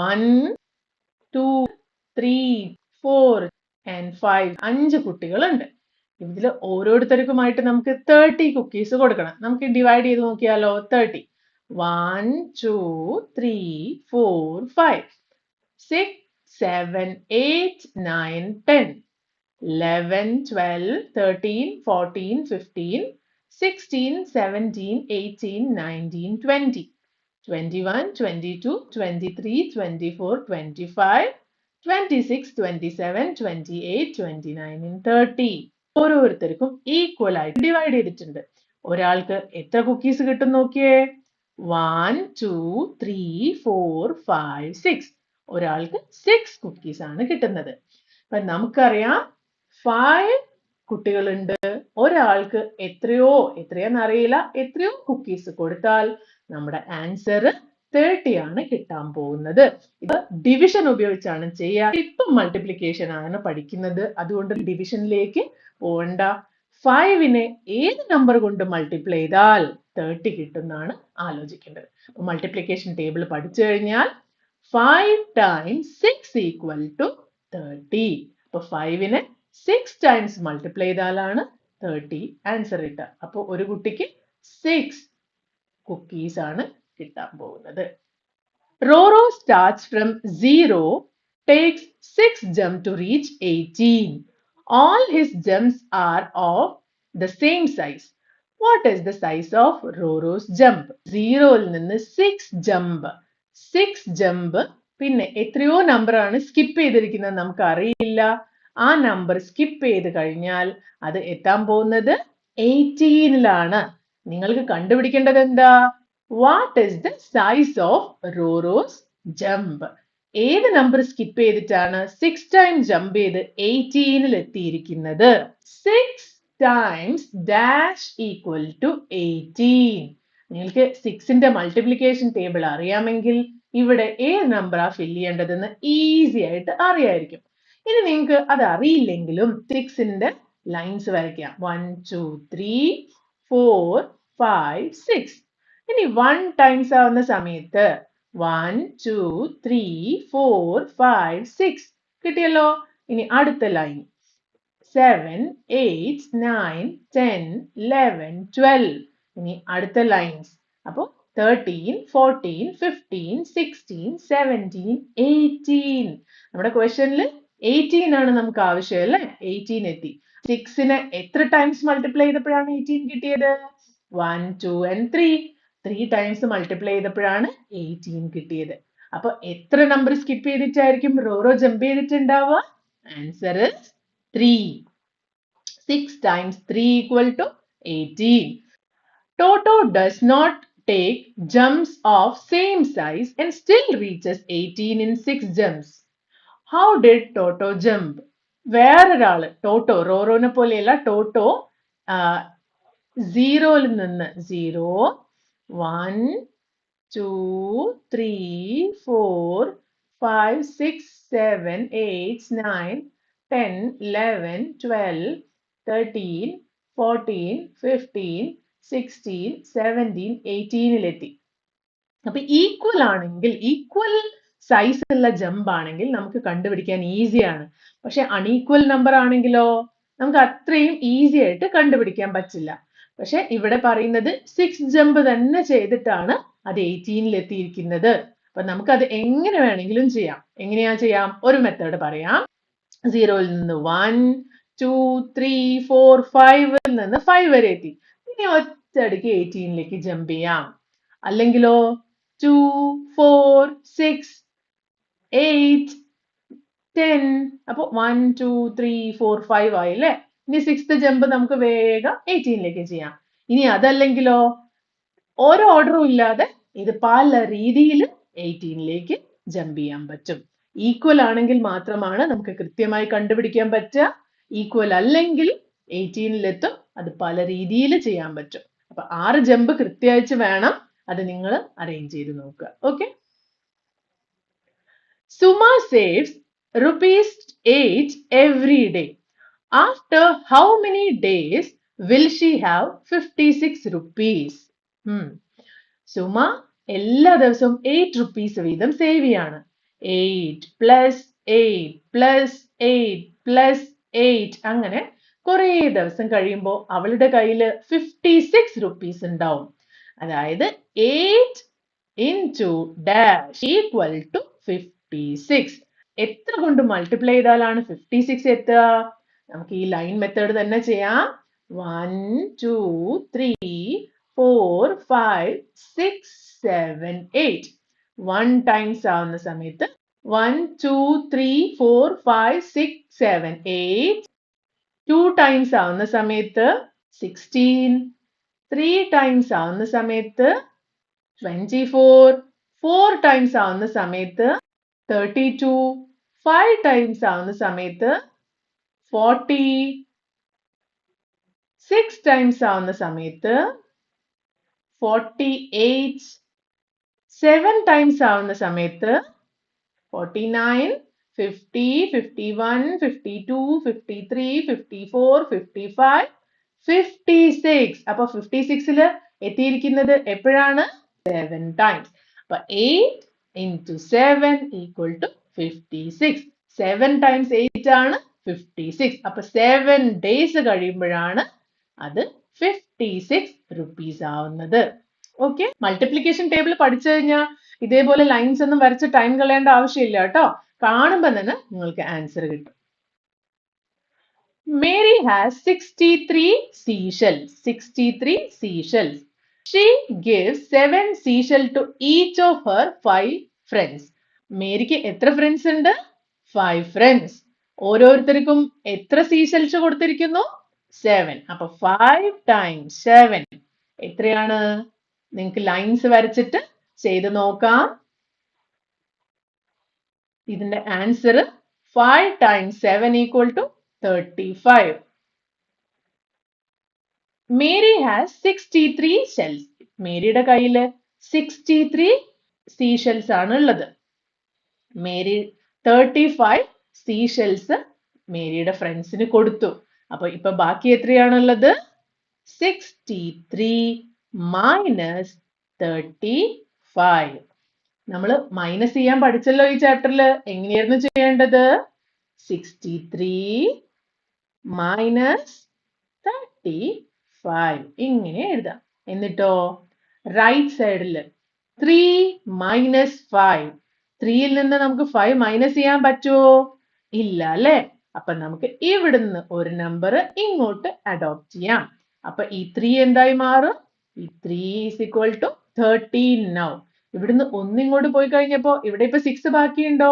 Speaker 1: 1 2 3 4 and 5 5 കുട്ടികളുണ്ട്. ഇതിൽ ഓരോരുത്തർക്കുമായിട്ട് നമുക്ക് 30 കുക്കീസ് കൊടുക്കണം. നമുക്ക് ഡിവൈഡ് ചെയ്ത് നോക്കിയാലോ? 30. 1 2 3 4 5 6 7 8 9 10 11 12 13 14 15 16 17 18 19 20 21 22 23 24 25 26, 27, 28, 29 and 30. ഓരോരുത്തർക്കും ഈക്വൽ ആയിട്ട് ഡിവൈഡ് ചെയ്തിട്ടുണ്ട്. ഒരാൾക്ക് എത്ര കുക്കീസ് കിട്ടും നോക്കിയേ. 1, 2, 3, 4, 5, 6. ഒരാൾക്ക് 6 കുക്കീസ് ആണ് കിട്ടുന്നത്. അപ്പൊ നമുക്കറിയാം 5 കുട്ടികളുണ്ട്. ഒരാൾക്ക് എത്രയോന്ന് അറിയില്ല, എത്രയോ കുക്കീസ് കൊടുത്താൽ നമ്മുടെ ആൻസർ 30 ആണ് കിട്ടാൻ പോകുന്നത്. ഇത് ഡിവിഷൻ ഉപയോഗിച്ചാണ് ചെയ്യുക. ഇപ്പം മൾട്ടിപ്ലിക്കേഷൻ ആണ് പഠിക്കുന്നത്, അതുകൊണ്ട് ഡിവിഷനിലേക്ക് പോകണ്ട. 5നെ ഏത് നമ്പർ കൊണ്ട് മൾട്ടിപ്ലൈ ചെയ്താൽ 30 കിട്ടുമെന്നാണ് ആലോചിക്കേണ്ടത്. അപ്പൊ മൾട്ടിപ്ലിക്കേഷൻ ടേബിൾ പഠിച്ചു കഴിഞ്ഞാൽ 5 times 6 equal to 30. അപ്പൊ 5നെ 6 times മൾട്ടിപ്ലൈ ചെയ്താലാണ് 30 ആൻസർ കിട്ടുക. അപ്പൊ ഒരു കുട്ടിക്ക് 6 കുക്കീസ് ആണ് കിട്ടാൻ പോകുന്നത്. Roro starts from 0, takes 6 jumps to reach 18. All his jumps are of the same size. What is the size of Roro's jump? 0ൽ നിന്ന് 6 jump. 6 jump. പിന്നെ എത്രയോ നമ്പർ ആണ് സ്കിപ്പ് ചെയ്തിരിക്കുന്നത് നമുക്ക് അറിയില്ല. ആ നമ്പർ സ്കിപ്പ് ചെയ്ത് കഴിഞ്ഞാൽ അത് എത്താൻ പോകുന്നത് 18ലാണ്. നിങ്ങൾക്ക് കണ്ടുപിടിക്കേണ്ടത് എന്താ? What is the size of Roro's jump? ഏത് നമ്പർ സ്കിപ്പ് ചെയ്തിട്ടാണ് 6 times ജമ്പ് ചെയ്ത് 18ൽ എത്തിയിരിക്കുന്നത്? 6 times dash equal to 18. നിങ്ങൾക്ക് 6ന്റെ മൾട്ടിപ്ലിക്കേഷൻ ടേബിൾ അറിയാമെങ്കിൽ ഇവിടെ ഏത് നമ്പറാ ഫില്ല് ചെയ്യേണ്ടതെന്ന് ഈസി ആയിട്ട് അറിയായിരിക്കും. ഇനി നിങ്ങൾക്ക് അത് അറിയില്ലെങ്കിലും 6ന്റെ ലൈൻസ് വരയ്ക്കാം. 1, 2, 3, 4, 5, 6. ഇനി 1 ടൈംസ് ആവുന്ന സമയത്ത് 1, 2, 3, 4, 5, 6 കിട്ടിയല്ലോ. ഇനി അടുത്ത ലൈൻ 7, 8, 9, 10, 11, 12. ഇനി അടുത്ത ലൈൻസ്. അപ്പൊ 13, 14, 15, 16, 17, 18. നമ്മുടെ ക്വസ്റ്റ്യനിൽ 18 ആണ് നമുക്ക് ആവശ്യം അല്ലേ? 18 എത്തി. 6നെ എത്ര ടൈംസ് മൾട്ടിപ്ലൈ ചെയ്തപ്പോഴാണ് 18 കിട്ടിയത്? 1, 2 and 3. 3 ടൈംസ് മൾട്ടിപ്ലൈ ചെയ്തപ്പോഴാണ് 18 കിട്ടിയത്. അപ്പൊ എത്ര നമ്പർ സ്കിപ്പ് ചെയ്തിട്ടായിരിക്കും റോറോ ജമ്പ് ചെയ്തിട്ടുണ്ടാവുക? Answer 3. 6 times 3 equal to 18. Toto does not take jumps of same size and still reaches 18 in 6 jumps. How did Toto jump? വേറൊരാള് ടോട്ടോ, റോറോനെ പോലെയല്ല, ടോട്ടോ 0ൽ നിന്ന് 0, 1, 2, 3, 4, 5, 6, 7, 8, 9, 10, 11, 12, 13, 14, 15, 16, 17, 18ലെത്തി. അപ്പൊ ഈക്വൽ ആണെങ്കിൽ, ഈക്വൽ സൈസ് ഉള്ള ജമ്പ് ആണെങ്കിൽ നമുക്ക് കണ്ടുപിടിക്കാൻ ഈസിയാണ്. പക്ഷെ അൺഈക്വൽ നമ്പർ ആണെങ്കിലോ നമുക്ക് അത്രയും ഈസി ആയിട്ട് കണ്ടുപിടിക്കാൻ പറ്റില്ല. പക്ഷെ ഇവിടെ പറയുന്നത് 6 ജമ്പ് തന്നെ ചെയ്തിട്ടാണ് അത് 18ൽ എത്തിയിരിക്കുന്നത്. അപ്പൊ നമുക്ക് അത് എങ്ങനെ വേണമെങ്കിലും ചെയ്യാം. എങ്ങനെയാ ചെയ്യാം? ഒരു മെത്തേഡ് പറയാം. 0ൽ നിന്ന് 1, 2, 3, 4, 5ൽ നിന്ന് 5 വരെ എത്തി. ഇനി ഒറ്റയടിക്ക് 18ലേക്ക് ജമ്പ് ചെയ്യാം. അല്ലെങ്കിലോ 2, 4, 6, 8, 10. അപ്പൊ 1, 2, 3, 4, 5 ആയില്ലേ? ഇനി 6th ജമ്പ് നമുക്ക് വേഗം 18ലേക്ക് ചെയ്യാം. ഇനി അതല്ലെങ്കിലോ ഓരോ ഓർഡറും ഇല്ലാതെ ഇത് പല രീതിയിൽ 18ലേക്ക് ജമ്പ് ചെയ്യാൻ പറ്റും. ഈക്വൽ ആണെങ്കിൽ മാത്രമാണ് നമുക്ക് കൃത്യമായി കണ്ടുപിടിക്കാൻ പറ്റുക. ഈക്വൽ അല്ലെങ്കിൽ 18ലെത്തും. അത് പല രീതിയിൽ ചെയ്യാൻ പറ്റും. അപ്പൊ 6 ജമ്പ് കൃത്യമായിട്ട് വേണം. അത് നിങ്ങൾ അറേഞ്ച് ചെയ്ത് നോക്കുക. Okay. Suma saves ₹8 every day. After how many days will she have 56 rupees? Suma എല്ലാ ദിവസവും 8 rupees വീതം സേവ് ചെയ്യാണ്. 8 plus 8 plus 8 plus 8 അങ്ങനെ കുറേ ദിവസം കഴിയുമ്പോൾ അവളുടെ കയ്യിൽ 56 rupees ഉണ്ടാവും. അതായത് 8 into dash equal to 56. എത്ര കൊണ്ട് മൾട്ടിപ്ലൈ ചെയ്താലാണ് 56 എത്തുക? നമുക്ക് ഈ ലൈൻ മെത്തേഡ് തന്നെ ചെയ്യാം. 1, 2, 3, 4, 5, 6, 7, 8. 1 ടൈംസ് ആവുന്ന സമയത്ത് 1, 2, 3, 4, 5, 6, 7, 8. 2 times ആവുന്ന സമയത്ത് 16. 3 times ആവുന്ന സമയത്ത് 24. 4 times ആവുന്ന സമയത്ത് 32. 5 times ആവുന്ന സമയത്ത് 40. 6 times ആവുന്ന സമയത്ത് 48. 7 times ആവുന്ന സമയത്ത് 49, 50, 51, 52, 53, 54, 55, 56. അപ്പൊ 56ൽ എത്തിയിരിക്കുന്നത് എപ്പോഴാണ്? 7 times. അപ്പൊ 8 into 7 equal to 56. 7 times 8 ആണ് 56. അപ്പൊ 7 days കഴിയുമ്പോഴാണ് അത് 56 rupees ആവുന്നത്. ഓക്കെ, മൾട്ടിപ്ലിക്കേഷൻ ടേബിൾ പഠിച്ചു കഴിഞ്ഞാൽ ഇതേപോലെ ലൈൻസ് ഒന്നും വരച്ച് ടൈം കളയേണ്ട ആവശ്യമില്ല കേട്ടോ. കാണുമ്പോൾ തന്നെ നിങ്ങൾക്ക് ആൻസർ കിട്ടും. Mary has 63 seashells. 63 seashells. She gives 7 seashells to each of her 5 friends. മേരിക്ക് എത്ര ഫ്രണ്ട്സ് ഉണ്ട്? 5 friends. ഓരോരുത്തർക്കും എത്ര സീഷെൽസ് കൊടുത്തിരിക്കുന്നു? 7. അപ്പൊ 5 times 7 എത്രയാണ്? നിങ്ങൾക്ക് ലൈൻസ് വരച്ചിട്ട് ചെയ്ത് നോക്കാം. ഇതിന്റെ answer 5 times 7 equal to 35. Mary has 63 shells. മേരിയുടെ കയ്യില് 63 seashells ആണ് ഉള്ളത്. മേരി 35 seashells മേരിയുടെ ഫ്രണ്ട്സിന് കൊടുത്തു. അപ്പൊ ഇപ്പൊ ബാക്കി എത്രയാണുള്ളത്? 63 minus 35. നമ്മൾ മൈനസ് ചെയ്യാൻ പഠിച്ചല്ലോ ഈ ചാപ്റ്ററിൽ. എങ്ങനെയായിരുന്നു ചെയ്യേണ്ടത്? 63 minus 35 ഇങ്ങനെ എഴുതാം. എന്നിട്ടോ റൈറ്റ് സൈഡിൽ 3 minus 5. 3യിൽ നിന്ന് നമുക്ക് 5 മൈനസ് ചെയ്യാൻ പറ്റുമോ? ഇല്ല അല്ലെ? അപ്പൊ നമുക്ക് ഇവിടുന്ന് ഒരു നമ്പർ ഇങ്ങോട്ട് അഡോപ്റ്റ് ചെയ്യാം. അപ്പൊ ഈ 3 എന്തായി മാറും? ഈ 3 is equal to 13 now. ഇവിടുന്ന് ഒന്നിങ്ങോട്ട് പോയി കഴിഞ്ഞപ്പോ ഇവിടെ ഇപ്പൊ 6 ബാക്കിയുണ്ടോ?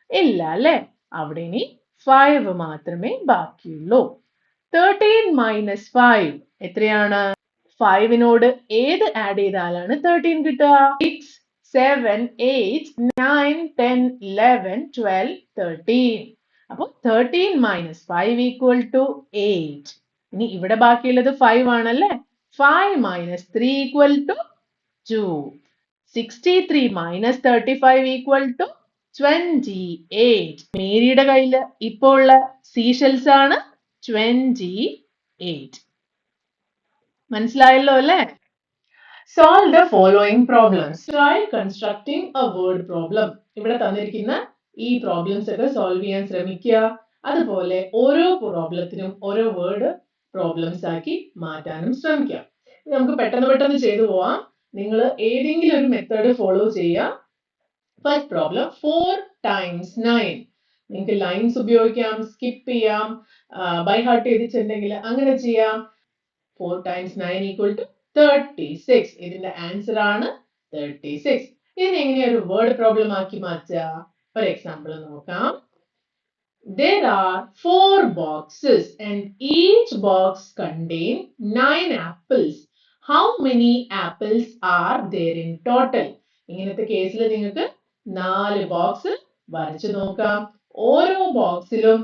Speaker 1: ഇല്ല അല്ലെ? അവിടെ ഇനി 5 മാത്രമേ ബാക്കിയുള്ളൂ. 13 minus 5 എത്രയാണ്? 5നോട് ഏത് ആഡ് ചെയ്താലാണ് 13 കിട്ടുക? 6, 7, 8, 9, 10, 11, 12, 13. അപ്പൊ 13 minus 5 equal to 8. ഇനി ഇവിടെ ബാക്കിയുള്ളത് 5 ആണല്ലേ? 5 minus 3 equal to 2. 63 minus 35 equal to 28. മേരിയുടെ കയ്യിൽ ഇപ്പോൾ ഉള്ള സീഷെൽസ് ആണ് 28. മനസ്സിലായല്ലോ അല്ലേ? Solve the following problems. Try constructing a word problem. ഇവിടെ തന്നിരിക്കുന്ന ഈ പ്രോബ്ലംസ് ഒക്കെ സോൾവ് ചെയ്യാൻ ശ്രമിക്കുക. അതുപോലെ ഓരോ പ്രോബ്ലത്തിനും ഓരോ വേർഡ് പ്രോബ്ലംസ് ആക്കി മാറ്റാനും ശ്രമിക്കുക. നമുക്ക് പെട്ടെന്ന് ചെയ്തു പോവാം. നിങ്ങൾ ഏതെങ്കിലും ഒരു മെത്തേഡ് ഫോളോ ചെയ്യുക. First problem 4 times 9. നിങ്ങൾക്ക് ലൈൻസ് ഉപയോഗിക്കാം, സ്കിപ്പ് ചെയ്യാം, ബൈ ഹാർട്ട് ചെയ്തിട്ടുണ്ടെങ്കിൽ അങ്ങനെ ചെയ്യാം. 4 times 9 equal to 36. ഇതിന്റെ ആൻസർ ആണ് 36. ഇതിനെ എങ്ങനെയാ ഒരു വേർഡ് പ്രോബ്ലം ആക്കി മാറ്റുക? ഒരു എക്സാമ്പിൾ നോക്കാം. There are 4 boxes and each box contain 9 apples. How many apples are there in total? ഇങ്ങനത്തെ കേസിൽ നിങ്ങൾക്ക് 4 ബോക്സ് വരച്ചു നോക്കാം. ഓരോ ബോക്സിലും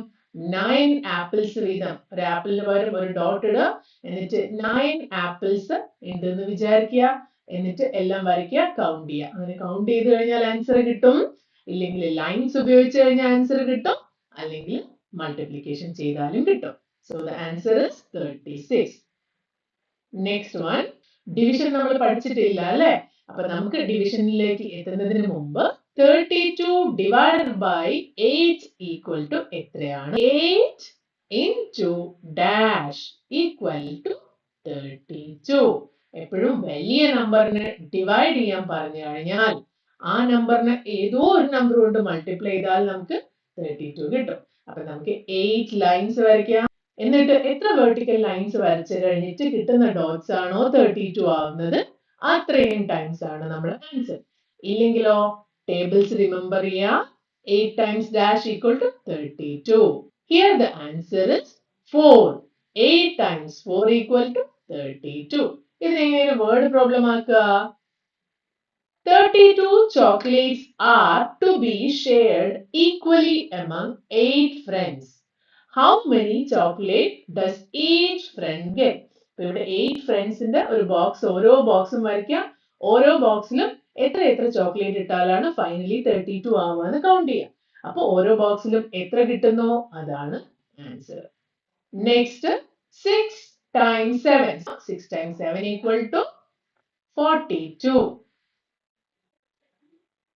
Speaker 1: 9 ആപ്പിൾസ് വീതം. ഒരു ആപ്പിളിന് പകരം ഒരു ഡോട്ട് ഇടുക. എന്നിട്ട് 9 ആപ്പിൾസ് ഉണ്ടെന്ന് വിചാരിക്കുക. എന്നിട്ട് എല്ലാം വരയ്ക്കുക, കൗണ്ട് ചെയ്യുക. അങ്ങനെ കൗണ്ട് ചെയ്ത് കഴിഞ്ഞാൽ ആൻസർ കിട്ടും. ഇല്ലെങ്കിൽ ലൈൻസ് ഉപയോഗിച്ച് കഴിഞ്ഞാൽ ആൻസർ കിട്ടും. അല്ലെങ്കിൽ മൾട്ടിപ്ലിക്കേഷൻ ചെയ്താലും കിട്ടും. So the answer is 36. Next one, division നമ്മൾ പഠിച്ചിട്ടില്ല അല്ലെ? അപ്പൊ നമുക്ക് ഡിവിഷനിലേക്ക് എത്തുന്നതിന് മുമ്പ് 32 divided by 8 equal to എത്രയാണ്? 8 into dash equal to 32. എപ്പോഴും വലിയ നമ്പറിനെ ഡിവൈഡ് ചെയ്യാൻ പറഞ്ഞു കഴിഞ്ഞാൽ ആ നമ്പറിനെ ഏതോ ഒരു നമ്പർ കൊണ്ട് മൾട്ടിപ്ലൈ ചെയ്താൽ നമുക്ക് 32 കിട്ടും. അപ്പൊ നമുക്ക് 8 ലൈൻസ് വരയ്ക്കാം. എന്നിട്ട് എത്ര വെർട്ടിക്കൽ ലൈൻസ് വരച്ചു കഴിഞ്ഞിട്ട് കിട്ടുന്ന ഡോട്ട്സ് ആണോ 32 ആവുന്നത് അത്രയും ടൈംസ് ആണ് നമ്മുടെ ആൻസർ. ഇല്ലെങ്കിലോ ടേബിൾസ് റിമെമ്പർ ചെയ്യുക. 8 times dash equal to 32. Here the answer is 4. 8 times 4 equal to 32. This word problem. 32 chocolates are to be shared equally among 8 friends. How many chocolates does each friend get? So, 8 friends in the box, oro box oro box etra chocolate ഇട്ടാലാണ് finally 32 ആവാന്ന് count ചെയ്യുക. അപ്പോൾ ഓരോ ബോക്സിലും എത്ര കിട്ടുന്നോ അതാണ് answer. Next 6 times 7. 6 times 7 equal to 42.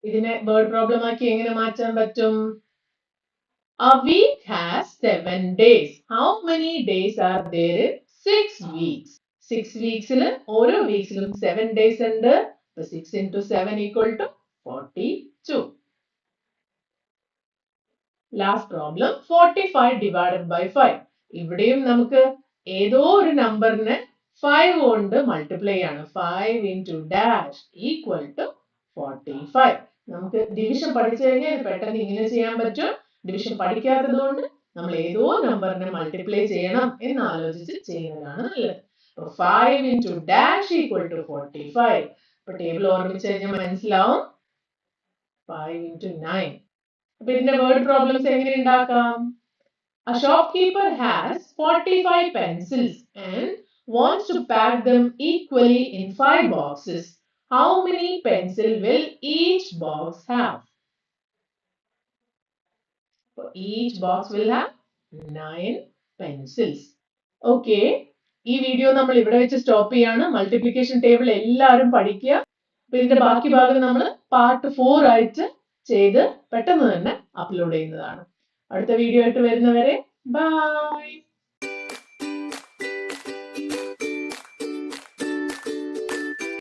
Speaker 1: ഇതിനെ word problem ആക്കി എങ്ങനെ മാറ്റാൻ പറ്റും? A week has 7 days. How many days are there in 6 weeks? 6 weeks ഓരോ വീക്സിലും 7 days ഉണ്ട്. 6 into 7 equal to 42. Last problem 45 divided by 5. ഇവിടെയും നമുക്ക് ഏതോ ഒരു നമ്പറിനെ 5 കൊണ്ട് മൾട്ടിപ്ലൈ ആണ്. 5 into dash equal to 45. നമുക്ക് ഡിവിഷൻ പഠിച്ചു കഴിഞ്ഞാൽ പെട്ടെന്ന് ഇങ്ങനെ ചെയ്യാൻ പറ്റും. ഡിവിഷൻ പഠിക്കാത്തതുകൊണ്ട് നമ്മൾ ഏതോ നമ്പറിനെ മൾട്ടിപ്ലൈ ചെയ്യണം എന്ന് ആലോചിച്ച് ചെയ്യുന്നതാണ് നല്ലത്. 5 into dash equal to 45. അപ്പോൾ ടേബിൾ ഓർമ്മിച്ച് കഴിഞ്ഞാൽ മനസ്സിലാവും. 5 into 9. അപ്പോൾ ഇതിന്റെ വേർഡ് പ്രോബ്ലംസ് എങ്ങനെ ഉണ്ടാക്കാം? A shopkeeper has 45 pencils and wants to pack them equally in 5 boxes. How many pencils will each box have? Each box will have 9 pencils. Okay. ഈ video നമ്മൾ ഇവിടെ വെച്ച് സ്റ്റോപ്പ് ചെയ്യാണ്. മൾട്ടിപ്ലിക്കേഷൻ ടേബിൾ എല്ലാവരും പഠിക്കുക. അപ്പോൾ ഇതിന്റെ ബാക്കി ഭാഗം നമ്മൾ പാർട്ട് 4 ആയിട്ട് ചെയ്ത് പെട്ടെന്ന് തന്നെ അപ്ലോഡ് ചെയ്യുന്നതാണ്. അടുത്ത വീഡിയോ ആയിട്ട് വരുന്നവരെ ബൈ.